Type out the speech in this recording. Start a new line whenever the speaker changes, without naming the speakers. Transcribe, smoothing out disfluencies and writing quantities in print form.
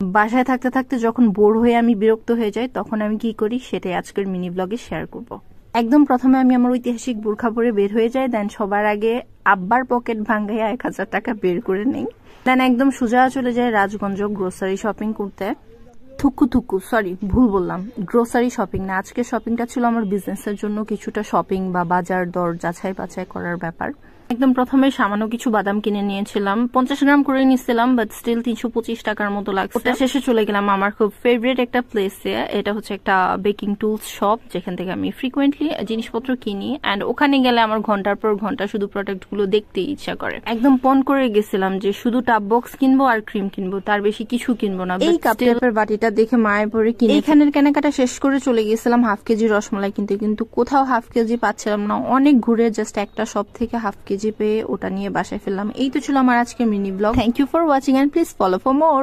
বাসায় থাকতে থাকতে যখন বোর হয়ে আমি বিরক্ত হয়ে যাই তখন আমি কি করি সেটাই আজকের মিনি ব্লগে শেয়ার করব। একদম প্রথমে আমি আমার ঐতিহাসিক বোরখা পরে বের হয়ে যাই, দেন সবার আগে আব্বার পকেট ভাঙ্গাইয়া 1000 টাকা বের করে নেই, দেন একদম সোজা চলে যায় রাজগঞ্জ গ্রোসারি শপিং করতে। সরি ভুল বললাম, গ্রোসারি শপিং না, আজকে শপিংটা ছিল আমার বিজনেসের জন্য কিছুটা শপিং বা বাজার দর যাচাই বাছাই করার ব্যাপার। একদম প্রথমে সামান্য কিছু বাদাম কিনে নিয়েছিলাম, 50 গ্রাম করে নিয়েছিলাম, বাট স্টিল 325 টাকার মতো লাগছে। ওটা শেষে চলে গেলাম আমার খুব ফেভারিট একটা প্লেসে, এটা হচ্ছে একটা বেকিং টুলস শপ যেখান থেকে আমি ফ্রিকোয়েন্টলি জিনিসপত্র কিনি, অ্যান্ড ওখানে গেলে আমার ঘন্টার পর ঘন্টা শুধু প্রোডাক্ট গুলো দেখতে ইচ্ছা করে। একদম পণ করে গেছিলাম যে শুধু টাপ বক্স কিনবো আর ক্রিম কিনবো, তার বেশি কিছু কিনবো না। এই কাপ টাইপের বাটিটা দেখে মায়ের পরে কিনে এখানের কেনাকাটা শেষ করে চলে গেছিলাম হাফ কেজি রসমালাই কিনতে, কিন্তু কোথাও হাফ কেজি পাচ্ছিলাম না, অনেক ঘুরে জাস্ট একটা শপ থেকে হাফ কেজি পেয়ে ওটা নিয়ে বাসায় ফেললাম। এই তো ছিল আমার আজকের mini blog. Thank you for watching and please follow for more.